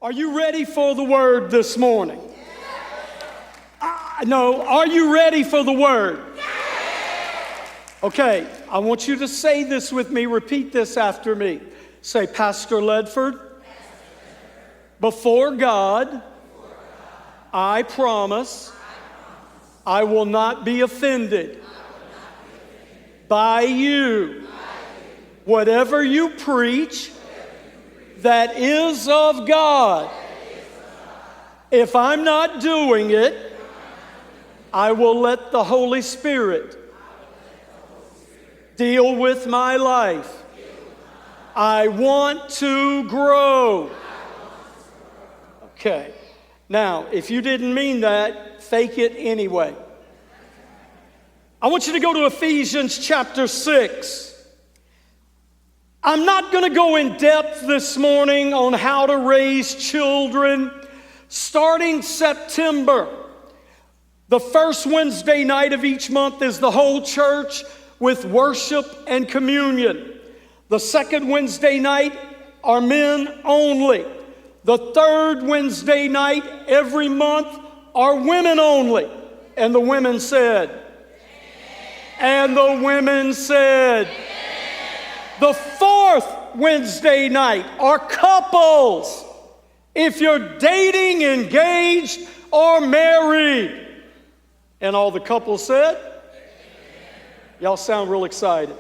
Are you ready for the word this morning? No, are you ready for the word? Okay, I want you to say this with me. Repeat this after me. Say, Pastor Ledford, before God, I promise I will not be offended by you. Whatever you preach that is of God, if I'm not doing it, I will let the Holy Spirit deal with my life. I want to grow. Okay. Now, if you didn't mean that, fake it anyway. I want you to go to Ephesians chapter 6. I'm not going to go in depth this morning on how to raise children. Starting September, the first Wednesday night of each month is the whole church with worship and communion. The second Wednesday night are men only. The third Wednesday night every month are women only. And the women said, and the women said, the fourth Wednesday night are couples. If you're dating, engaged, or married. And all the couples said, y'all sound real excited.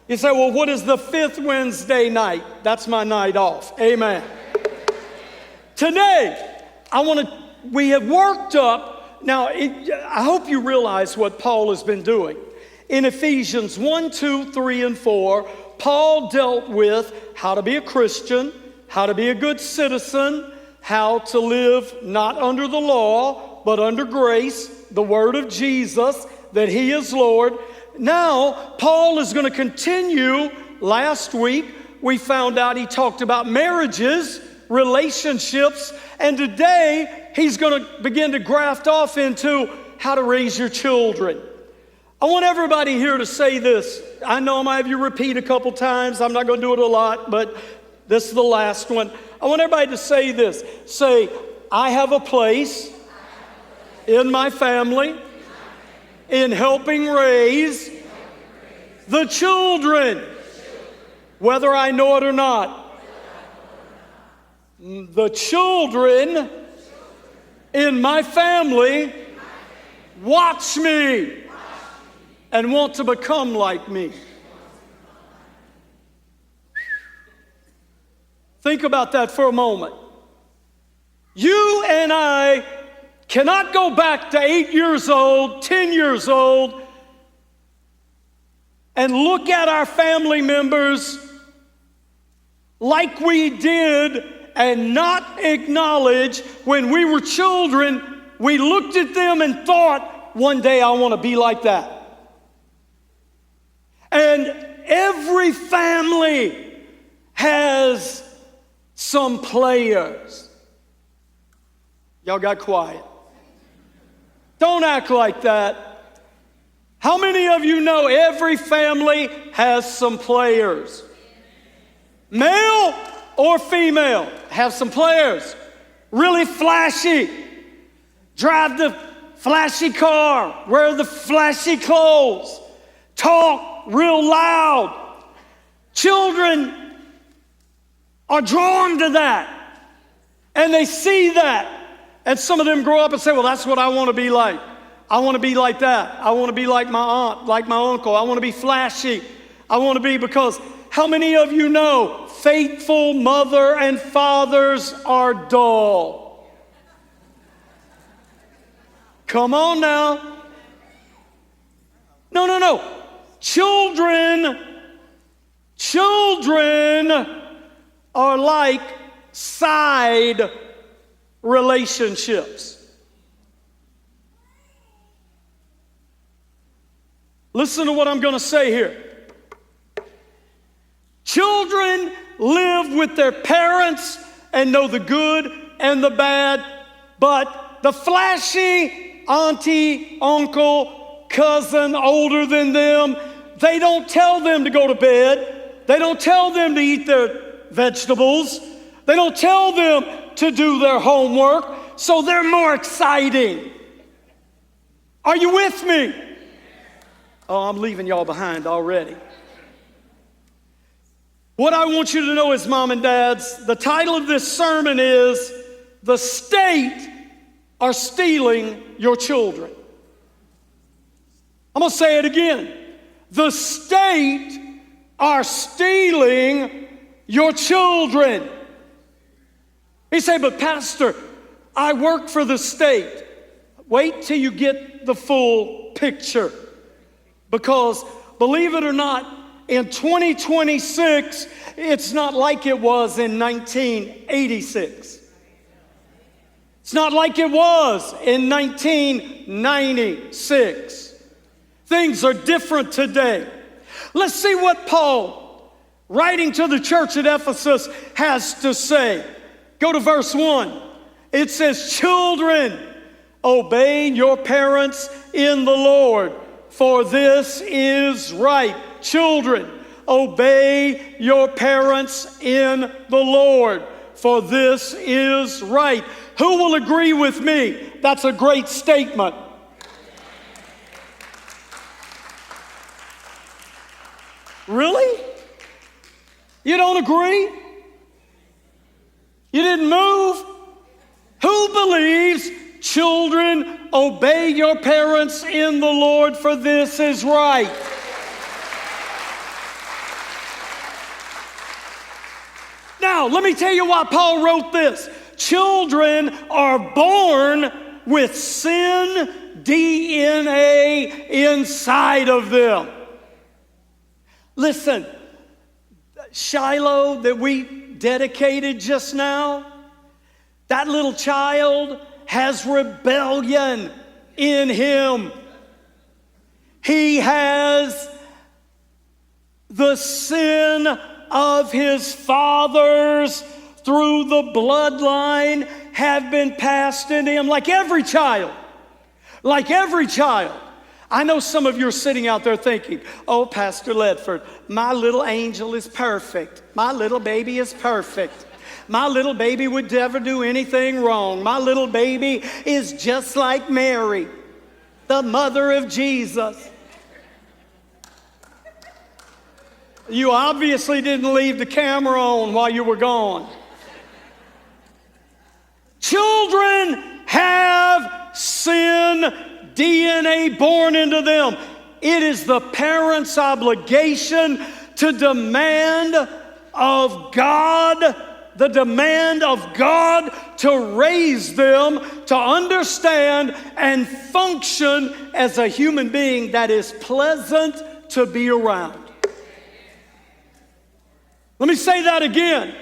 You say, well, what is the fifth Wednesday night? That's my night off. Amen. Today, we have worked up. Now, I hope you realize what Paul has been doing. In Ephesians 1, 2, 3, and 4, Paul dealt with how to be a Christian, how to be a good citizen, how to live not under the law, but under grace, the word of Jesus, that he is Lord. Now, Paul is going to continue. Last week, we found out he talked about marriages, relationships, and today, he's going to begin to graft off into how to raise your children. I want everybody here to say this. I know I might have you repeat a couple times. I'm not going to do it a lot, but this is the last one. I want everybody to say this. Say, I have a place in my family in helping raise the children, whether I know it or not. The children in my family watch me and want to become like me. Think about that for a moment. You and I cannot go back to 8 years old, 10 years old, and look at our family members like we did and not acknowledge when we were children, we looked at them and thought, one day I want to be like that. And every family has some players. Y'all got quiet. Don't act like that. How many of you know every family has some players? Male or female have some players. Really flashy. Drive the flashy car. Wear the flashy clothes. Talk real loud. Children are drawn to that. And they see that. And some of them grow up and say, well, that's what I want to be like. I want to be like that. I want to be like my aunt, like my uncle. I want to be flashy. I want to be, because how many of you know faithful mother and fathers are dull? Come on now. No. Children are like side relationships. Listen to what I'm going to say here. Children live with their parents and know the good and the bad, but the flashy auntie, uncle, cousin older than them, they don't tell them to go to bed. They don't tell them to eat their vegetables. They don't tell them to do their homework, so they're more exciting. Are you with me? Oh, I'm leaving y'all behind already. What I want you to know is, mom and dads, the title of this sermon is, The State Are Stealing Your Children. I'm going to say it again. The state are stealing your children. You say, but Pastor, I work for the state. Wait till you get the full picture. Because, believe it or not, in 2026, it's not like it was in 1986. It's not like it was in 1996. Things are different today. Let's see what Paul, writing to the church at Ephesus, has to say. Go to verse 1. It says, children, obey your parents in the Lord, for this is right. Children, obey your parents in the Lord, for this is right. Who will agree with me? That's a great statement. Really? You don't agree? You didn't move? Who believes, children, obey your parents in the Lord, for this is right? Now, let me tell you why Paul wrote this. Children are born with sin DNA inside of them. Listen, Shiloh that we dedicated just now, that little child has rebellion in him. He has the sin of his fathers through the bloodline have been passed into him, like every child. Like every child. I know some of you are sitting out there thinking, oh, Pastor Ledford, my little angel is perfect. My little baby is perfect. My little baby would never do anything wrong. My little baby is just like Mary, the mother of Jesus. You obviously didn't leave the camera on while you were gone. Children have sin DNA born into them. It is the parent's obligation to demand of God, the demand of God to raise them to understand and function as a human being that is pleasant to be around. Let me say that again.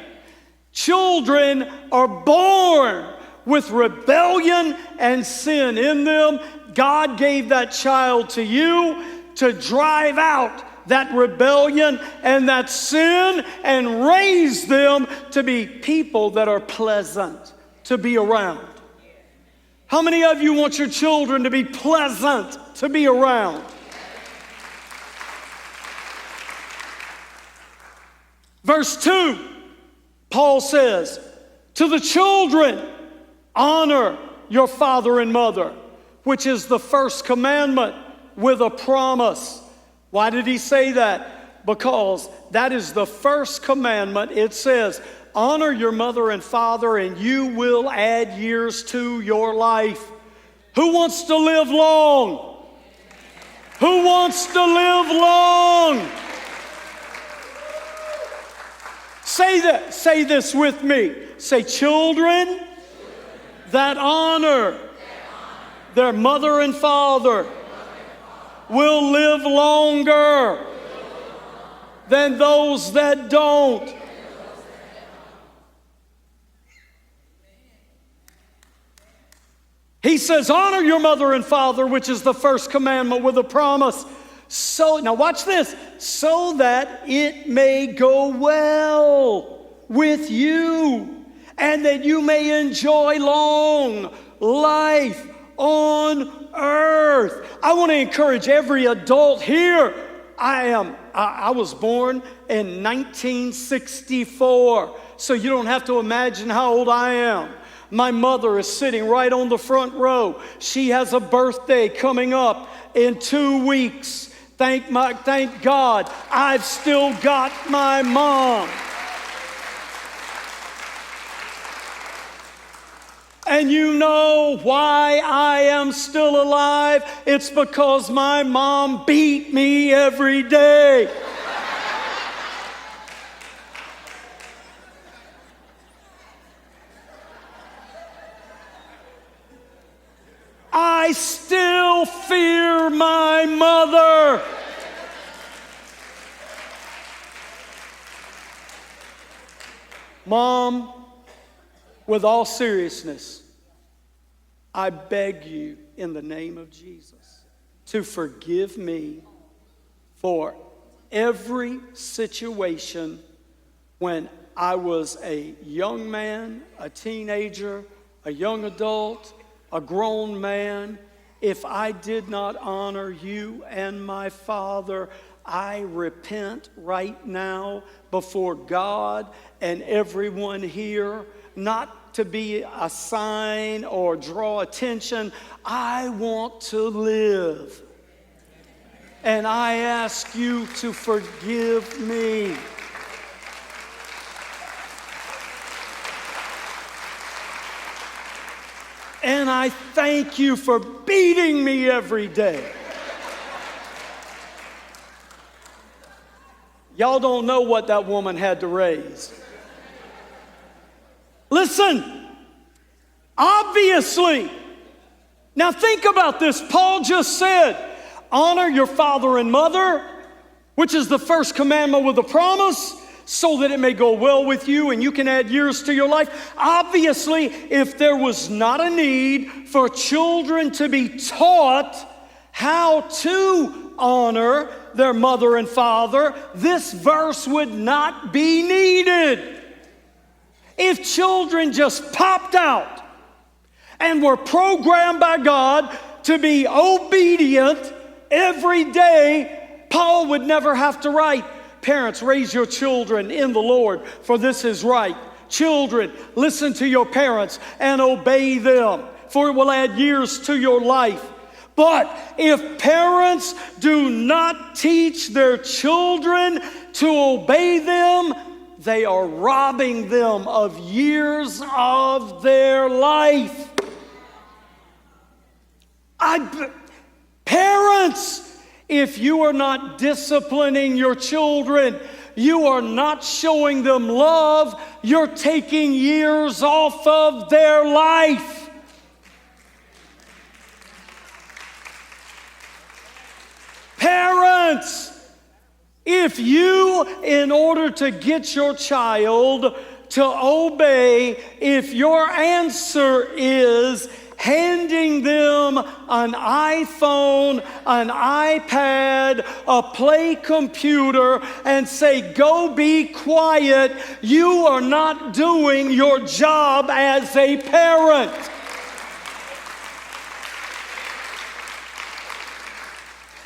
Children are born with rebellion and sin in them. God gave that child to you to drive out that rebellion and that sin and raise them to be people that are pleasant to be around. How many of you want your children to be pleasant to be around? Verse 2, Paul says, to the children, honor your father and mother, which is the first commandment with a promise. Why did he say that? Because that is the first commandment. It says, honor your mother and father, and you will add years to your life. Who wants to live long? Who wants to live long? Say that. Say this with me. Say, children that honor their mother and father will live longer than those that don't. He says, honor your mother and father, which is the first commandment with a promise. So, now watch this, so that it may go well with you and that you may enjoy long life on earth. I want to encourage every adult here. I was born in 1964. so you don't have to imagine how old I am. My mother is sitting right on the front row. She has a birthday coming up in 2 weeks. Thank God, I've still got my mom. And you know why I am still alive? It's because my mom beat me every day. I still fear my mother. Mom, with all seriousness, I beg you in the name of Jesus to forgive me for every situation when I was a young man, a teenager, a young adult, a grown man. If I did not honor you and my Father, I repent right now before God and everyone here, not to be a sign or draw attention. I want to live. And I ask you to forgive me. And I thank you for beating me every day. Y'all don't know what that woman had to raise. Listen, obviously, now think about this. Paul just said, honor your father and mother, which is the first commandment with a promise, so that it may go well with you and you can add years to your life. Obviously, if there was not a need for children to be taught how to honor their mother and father, this verse would not be needed. If children just popped out and were programmed by God to be obedient every day, Paul would never have to write, parents, raise your children in the Lord, for this is right. Children, listen to your parents and obey them, for it will add years to your life. But if parents do not teach their children to obey them, they are robbing them of years of their life. Parents, if you are not disciplining your children, you are not showing them love, you're taking years off of their life. Parents, if you, in order to get your child to obey, if your answer is handing them an iPhone, an iPad, a play computer, and say, go be quiet, you are not doing your job as a parent.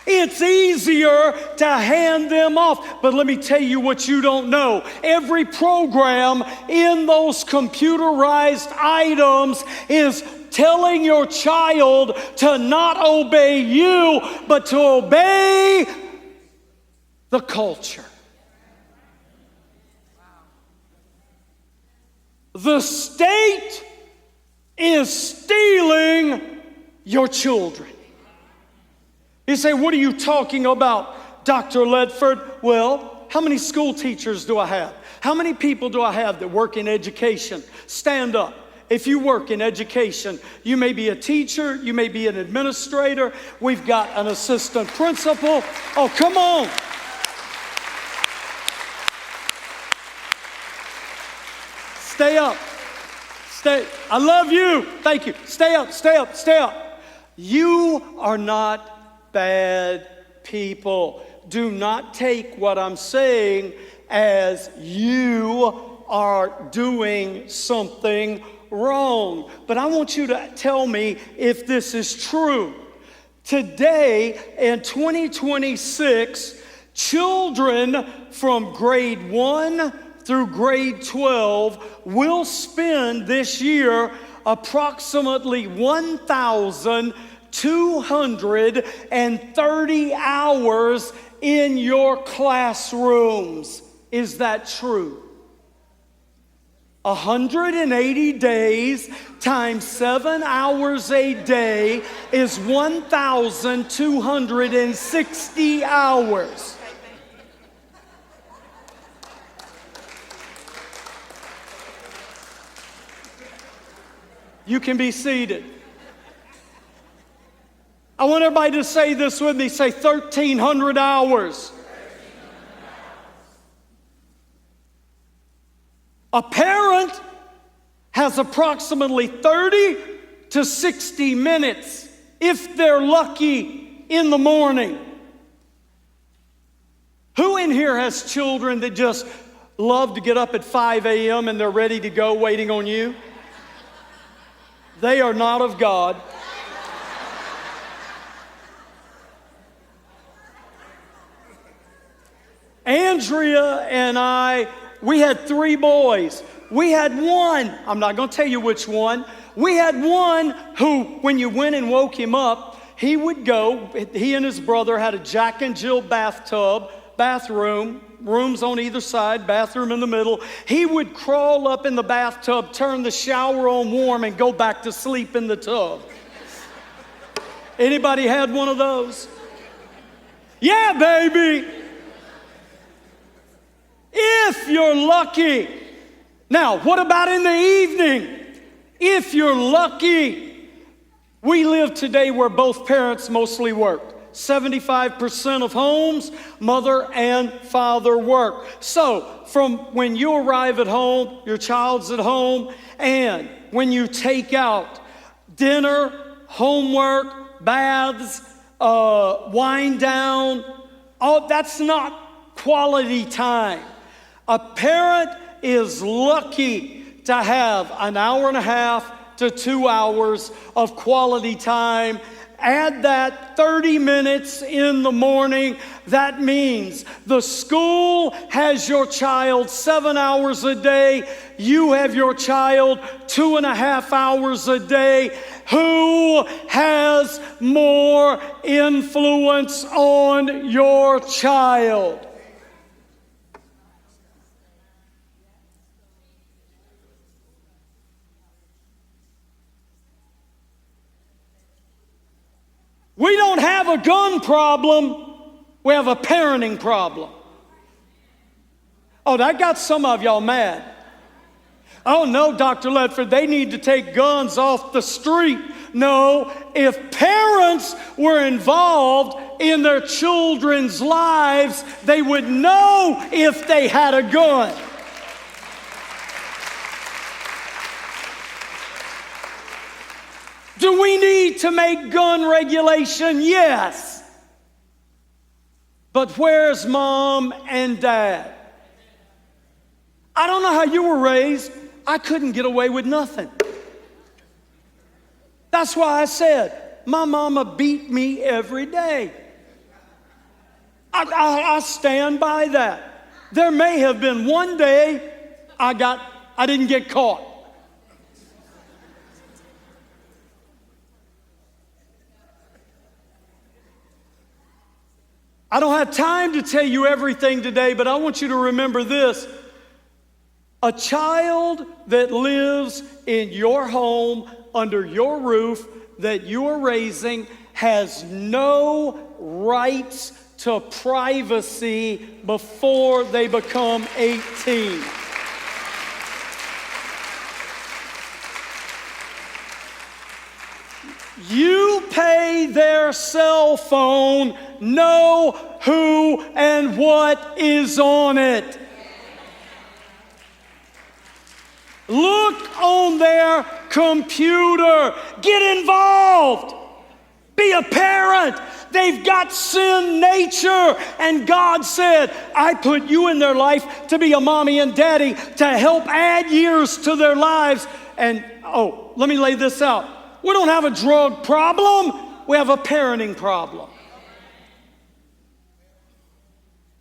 It's easier to hand them off. But let me tell you what you don't know. Every program in those computerized items is telling your child to not obey you, but to obey the culture. The state is stealing your children. You say, what are you talking about, Dr. Ledford? Well, how many school teachers do I have? How many people do I have that work in education? Stand up. If you work in education, you may be a teacher, you may be an administrator. We've got an assistant principal. Oh, come on. Stay up. Stay. I love you. Thank you. Stay up, stay up, stay up. You are not bad people. Do not take what I'm saying as you are doing something wrong. But I want you to tell me if this is true. Today in 2026, children from grade 1 through grade 12 will spend this year approximately 1,230 hours in your classrooms. Is that true? 180 days times 7 hours a day is 1,260 hours. You can be seated. I want everybody to say this with me. Say 1,300 hours. A parent has approximately 30 to 60 minutes, if they're lucky, in the morning. Who in here has children that just love to get up at 5 a.m. and they're ready to go waiting on you? They are not of God. Andrea and I, we had 3 boys. We had one, I'm not going to tell you which one. We had one who, when you went and woke him up, he would go, he and his brother had a Jack and Jill bathroom, rooms on either side, bathroom in the middle. He would crawl up in the bathtub, turn the shower on warm, and go back to sleep in the tub. Anybody had one of those? Yeah, baby. If you're lucky. Now, what about in the evening? If you're lucky. We live today where both parents mostly work. 75% of homes, mother and father work. So, from when you arrive at home, your child's at home, and when you take out dinner, homework, baths, wind down, all that's not quality time. A parent is lucky to have an hour and a half to 2 hours of quality time. Add that 30 minutes in the morning. That means the school has your child 7 hours a day. You have your child 2.5 hours a day. Who has more influence on your child? We don't have a gun problem, we have a parenting problem. Oh, that got some of y'all mad. Oh no, Dr. Ledford, they need to take guns off the street. No, if parents were involved in their children's lives, they would know if they had a gun. Do we need to make gun regulation? Yes. But where's mom and dad? I don't know how you were raised. I couldn't get away with nothing. That's why I said, my mama beat me every day. I stand by that. There may have been one day I didn't get caught. I don't have time to tell you everything today, but I want you to remember this. A child that lives in your home, under your roof, that you are raising, has no rights to privacy before they become 18. You pay their cell phone, know who and what is on it. Look on their computer. Get involved. Be a parent. They've got sin nature. And God said, I put you in their life to be a mommy and daddy, to help add years to their lives. And, let me lay this out. We don't have a drug problem. We have a parenting problem.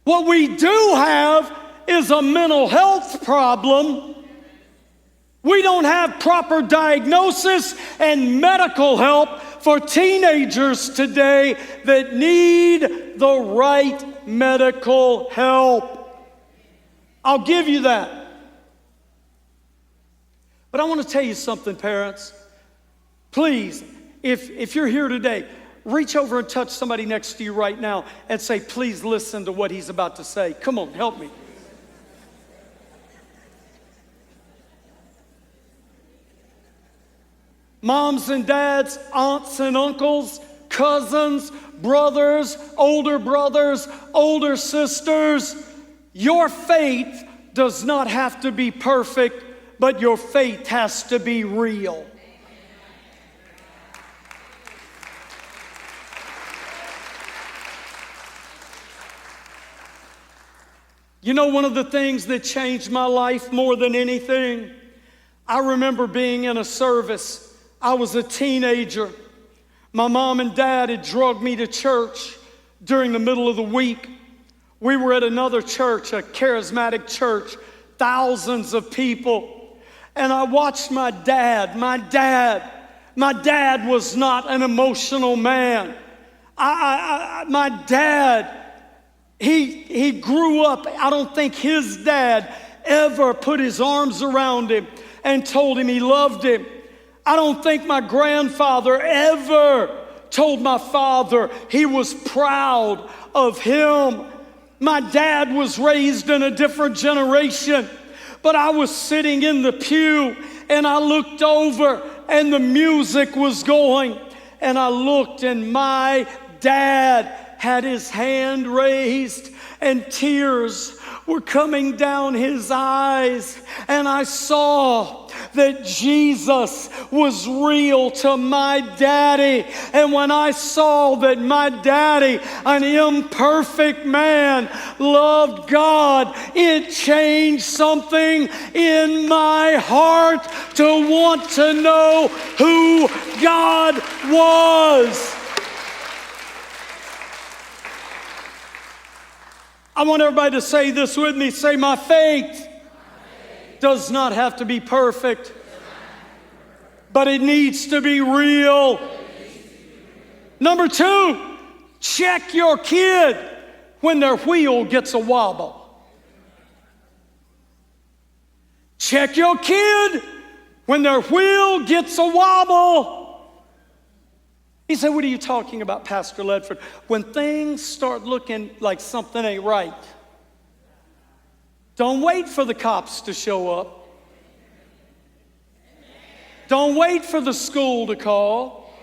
What we do have is a mental health problem. We don't have proper diagnosis and medical help for teenagers today that need the right medical help. I'll give you that. But I want to tell you something, parents. Please, if you're here today, reach over and touch somebody next to you right now and say, please listen to what he's about to say. Come on, help me. Moms and dads, aunts and uncles, cousins, brothers, older sisters, your faith does not have to be perfect, but your faith has to be real. You know, one of the things that changed my life more than anything, I remember being in a service. I was a teenager. My mom and dad had drugged me to church during the middle of the week. We were at another church, a charismatic church, thousands of people. And I watched my dad. My dad was not an emotional man. My dad, he grew up, I don't think his dad ever put his arms around him and told him he loved him. I don't think my grandfather ever told my father he was proud of him. My dad was raised in a different generation, but I was sitting in the pew and I looked over and the music was going, and I looked and my dad had his hand raised and tears were coming down his eyes, and I saw that Jesus was real to my daddy. And when I saw that my daddy, an imperfect man, loved God, it changed something in my heart to want to know who God was. I want everybody to say this with me. Say, my faith does not have to be perfect, but it needs to be real. Number two, check your kid when their wheel gets a wobble. Check your kid when their wheel gets a wobble. He said, what are you talking about, Pastor Ledford? When things start looking like something ain't right, don't wait for the cops to show up. Don't wait for the school to call.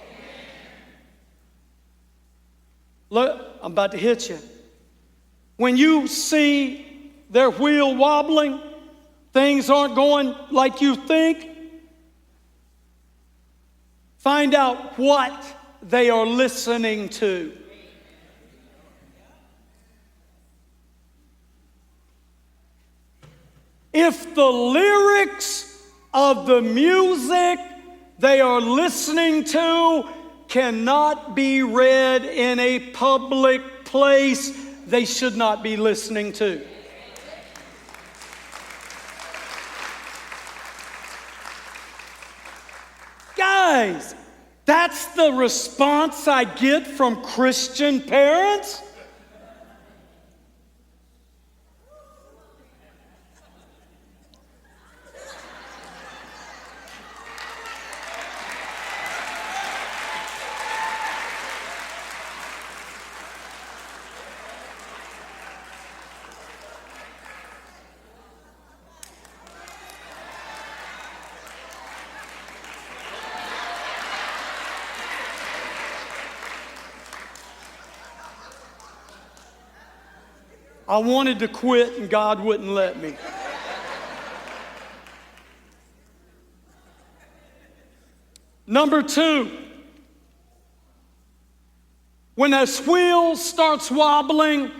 Look, I'm about to hit you. When you see their wheel wobbling, things aren't going like you think, find out what they are listening to. If the lyrics of the music they are listening to cannot be read in a public place, they should not be listening to. Guys, that's the response I get from Christian parents. I wanted to quit and God wouldn't let me. Number two, when that wheel starts wobbling,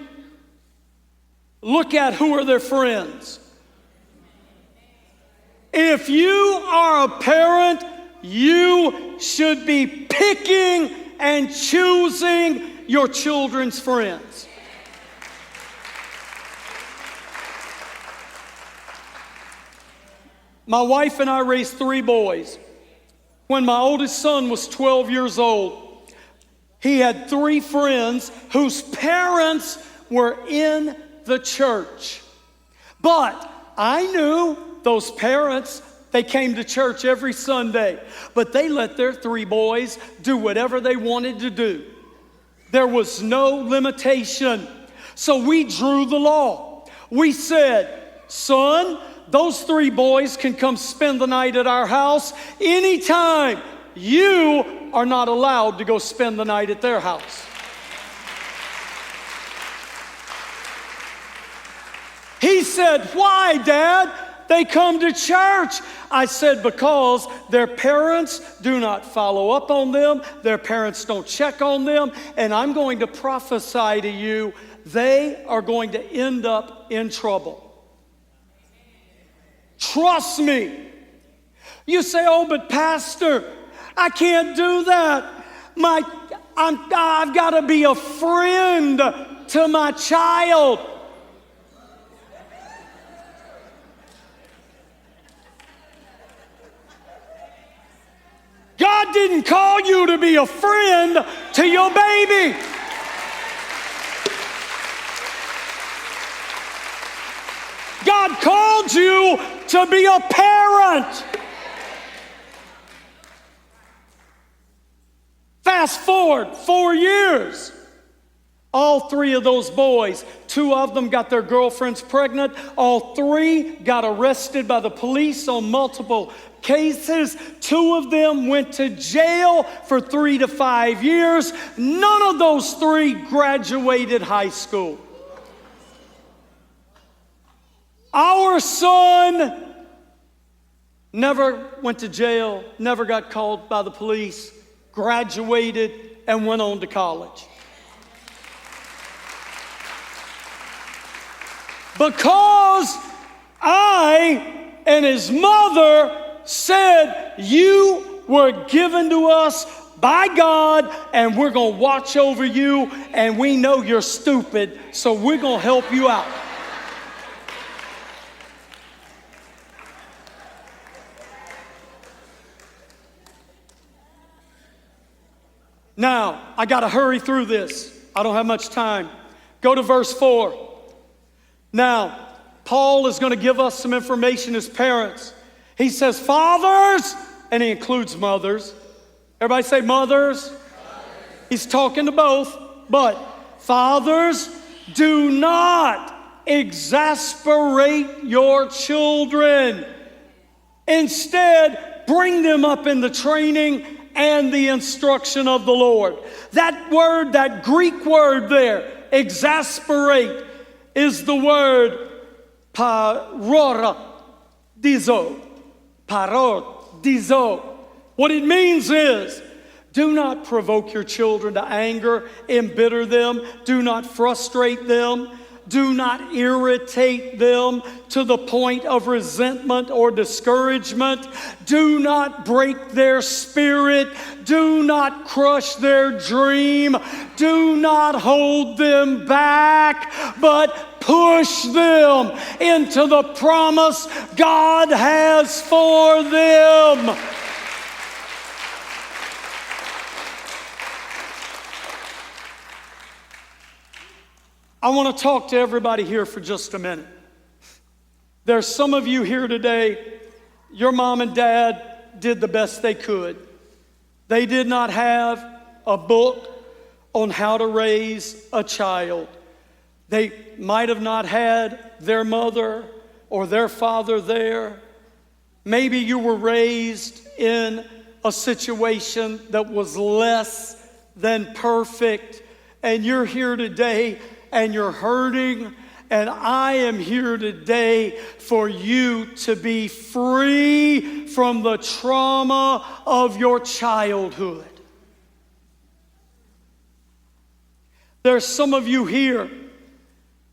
look at who are their friends. If you are a parent, you should be picking and choosing your children's friends. My wife and I raised 3 boys. When my oldest son was 12 years old, he had 3 friends whose parents were in the church. But I knew those parents, they came to church every Sunday, but they let their 3 boys do whatever they wanted to do. There was no limitation. So we drew the law. We said, son, those 3 boys can come spend the night at our house anytime. You are not allowed to go spend the night at their house. He said, why, Dad? They come to church. I said, because their parents do not follow up on them. Their parents don't check on them. And I'm going to prophesy to you, they are going to end up in trouble. Trust me. You say, oh, but Pastor, I can't do that. I've got to be a friend to my child. God didn't call you to be a friend to your baby. God called you to be a parent. Fast forward 4 years. All 3 of those boys, 2 of them got their girlfriends pregnant. All 3 got arrested by the police on multiple cases. 2 of them went to jail for 3 to 5 years. None of those 3 graduated high school. Our son never went to jail, never got called by the police, graduated, and went on to college. Because I and his mother said, you were given to us by God, and we're going to watch over you, and we know you're stupid, so we're going to help you out. Now, I got to hurry through this. I don't have much time. Go to verse 4. Now, Paul is going to give us some information as parents. He says, fathers, and he includes mothers. Everybody say mothers. He's talking to both. But fathers, do not exasperate your children. Instead, bring them up in the training and the instruction of the Lord. That word, that Greek word there, exasperate, is the word parodizo. Parodizo. What it means is, do not provoke your children to anger, embitter them, do not frustrate them, do not irritate them to the point of resentment or discouragement. Do not break their spirit. Do not crush their dream. Do not hold them back, but push them into the promise God has for them. I want to talk to everybody here for just a minute. There's some of you here today, your mom and dad did the best they could. They did not have a book on how to raise a child. They might have not had their mother or their father there. Maybe you were raised in a situation that was less than perfect, and you're here today and you're hurting, and I am here today for you to be free from the trauma of your childhood. There's some of you here,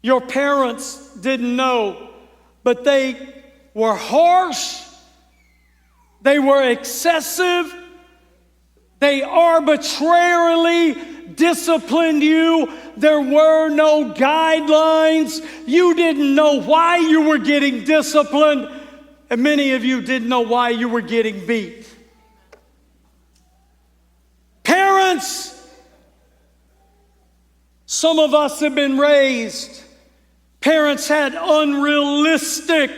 your parents didn't know, but they were harsh, they were excessive, they arbitrarily disciplined you. There were no guidelines. You didn't know why you were getting disciplined. And many of you didn't know why you were getting beat. Parents, some of us have been raised. Parents had unrealistic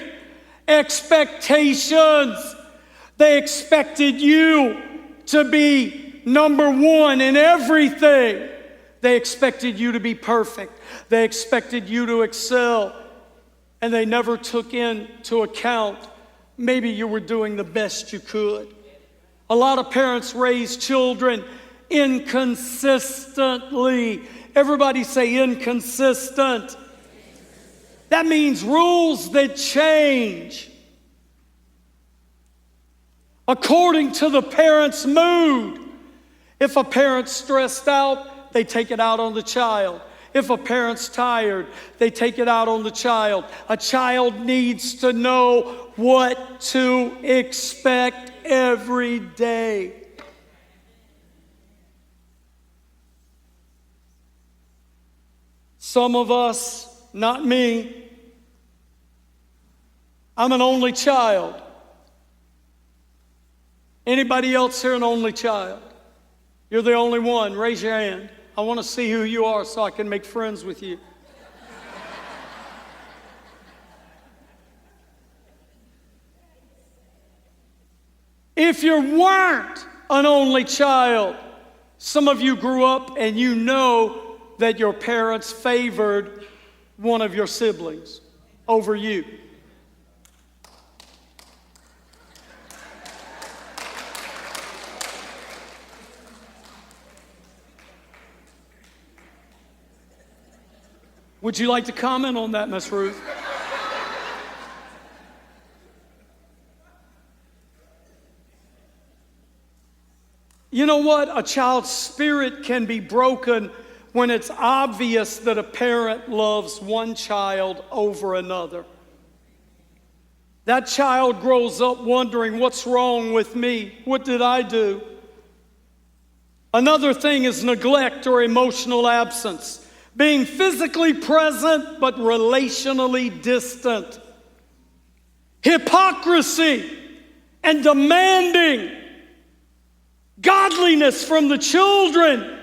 expectations. They expected you to be number one in everything. They expected you to be perfect. They expected you to excel. And they never took into account maybe you were doing the best you could. A lot of parents raise children inconsistently. Everybody say inconsistent. That means rules that change according to the parent's mood. If a parent's stressed out, they take it out on the child. If a parent's tired, they take it out on the child. A child needs to know what to expect every day. Some of us, not me, I'm an only child. Anybody else here an only child? You're the only one. Raise your hand. I want to see who you are so I can make friends with you. If you weren't an only child, some of you grew up and you know that your parents favored one of your siblings over you. Would you like to comment on that, Miss Ruth? You know what? A child's spirit can be broken when it's obvious that a parent loves one child over another. That child grows up wondering, what's wrong with me? What did I do? Another thing is neglect or emotional absence. Being physically present but relationally distant. Hypocrisy and demanding godliness from the children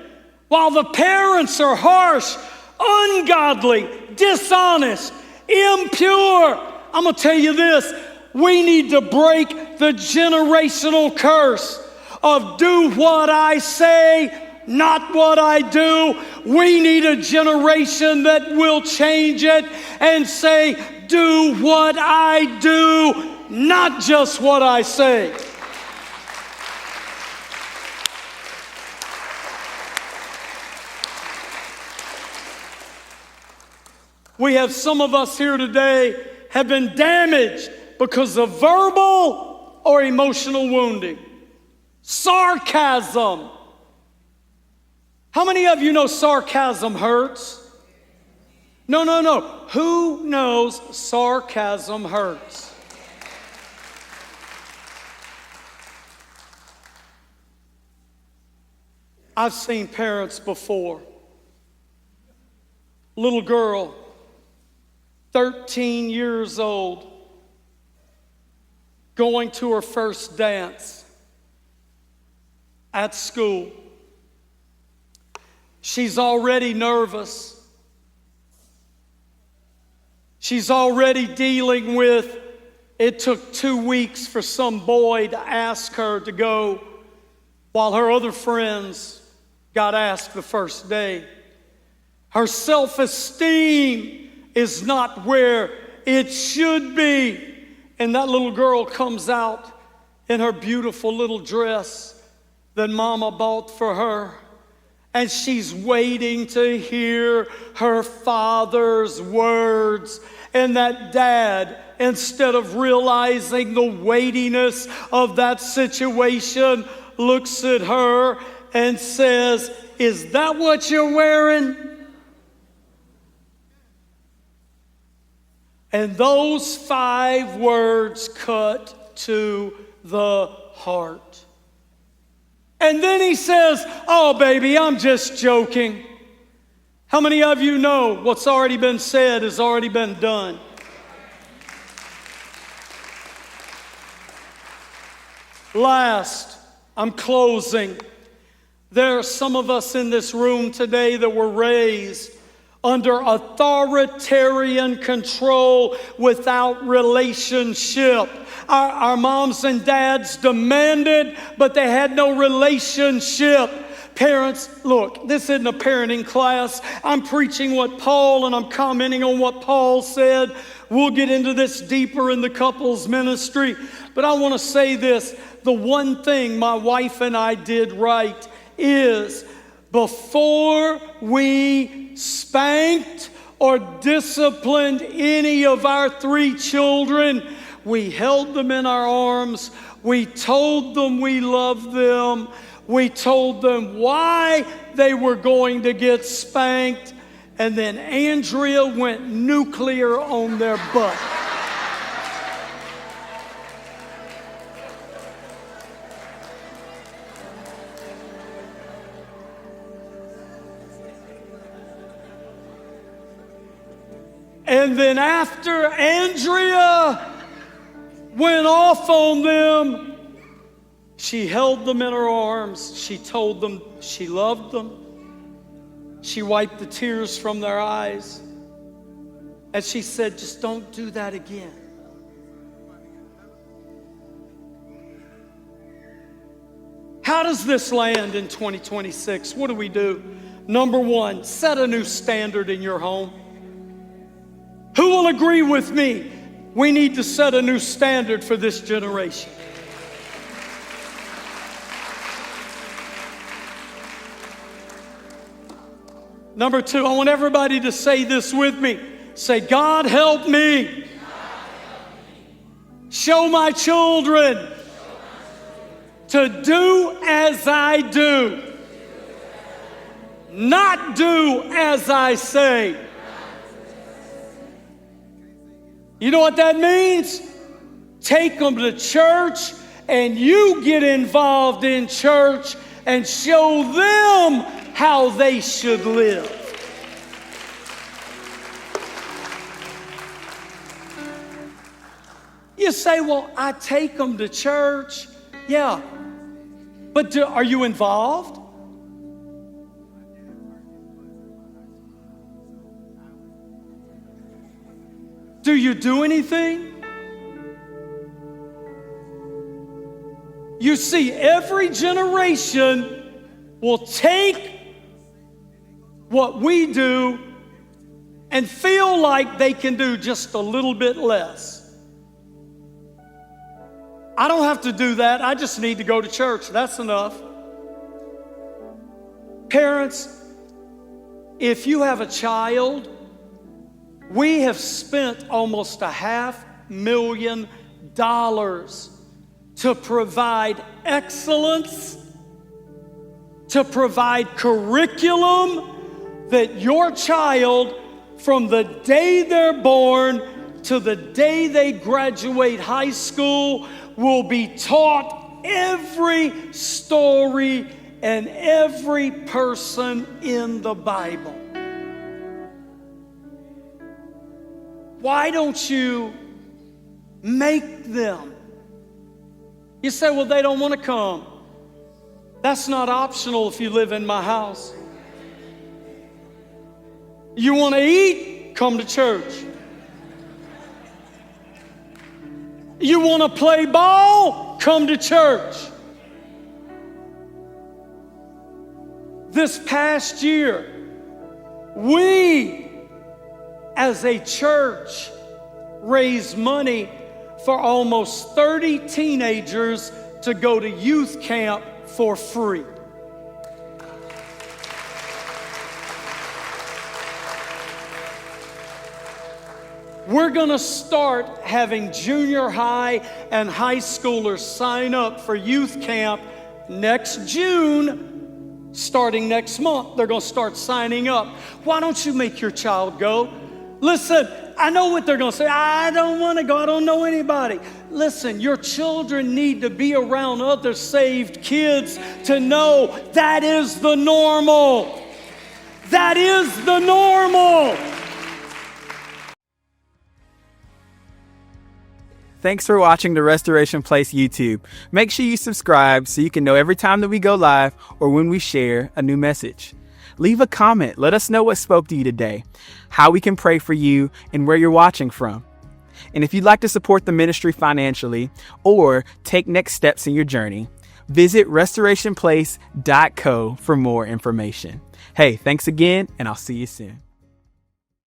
while the parents are harsh, ungodly, dishonest, impure. I'm going to tell you this, we need to break the generational curse of do what I say, not what I do. We need a generation that will change it and say, do what I do, not just what I say. We have some of us here today have been damaged because of verbal or emotional wounding. Sarcasm. How many of you know sarcasm hurts? No. Who knows sarcasm hurts? I've seen parents before. Little girl, 13 years old, going to her first dance at school. She's already nervous. She's already dealing with, it took 2 weeks for some boy to ask her to go while her other friends got asked the first day. Her self-esteem is not where it should be. And that little girl comes out in her beautiful little dress that Mama bought for her. And she's waiting to hear her father's words. And that dad, instead of realizing the weightiness of that situation, looks at her and says, "Is that what you're wearing?" And those 5 words cut to the heart. And then he says, "Oh, baby, I'm just joking." How many of you know what's already been said has already been done? Last, I'm closing. There are some of us in this room today that were raised under authoritarian control without relationship. Our moms and dads demanded, but they had no relationship. Parents, look, this isn't a parenting class. I'm preaching what Paul, and I'm commenting on what Paul said. We'll get into this deeper in the couples ministry. But I want to say this. The one thing my wife and I did right is before we spanked or disciplined any of our 3 children, we held them in our arms. We told them we loved them. We told them why they were going to get spanked. And then Andrea went nuclear on their butt. And then after Andrea went off on them, she held them in her arms. She told them she loved them. She wiped the tears from their eyes. And she said, just don't do that again. How does this land in 2026? What do we do? Number 1, set a new standard in your home. Who will agree with me? We need to set a new standard for this generation. Number 2, I want everybody to say this with me. Say, God help me. Show my children to do as I do, not do as I say. You know what that means? Take them to church, and you get involved in church and show them how they should live. You say, well, I take them to church. Yeah, but are you involved? Do you do anything? You see, every generation will take what we do and feel like they can do just a little bit less. I don't have to do that. I just need to go to church. That's enough. Parents, if you have a child, we have spent almost $500,000 to provide excellence, to provide curriculum that your child, from the day they're born to the day they graduate high school, will be taught every story and every person in the Bible. Why don't you make them? You say, well, they don't want to come. That's not optional if you live in my house. You want to eat? Come to church. You want to play ball? Come to church. This past year, we as a church raised money for almost 30 teenagers to go to youth camp for free. We're going to start having junior high and high schoolers sign up for youth camp next June. Starting next month, they're going to start signing up. Why don't you make your child go? Listen, I know what they're going to say. I don't want to go. I don't know anybody. Listen, your children need to be around other saved kids to know that is the normal. That is the normal. thanks for watching the Restoration Place YouTube. Make sure you subscribe so you can know every time that we go live or when we share a new message. Leave a comment. Let us know what spoke to you today, how we can pray for you, and where you're watching from. And if you'd like to support the ministry financially or take next steps in your journey, visit restorationplace.co for more information. Hey, thanks again, and I'll see you soon.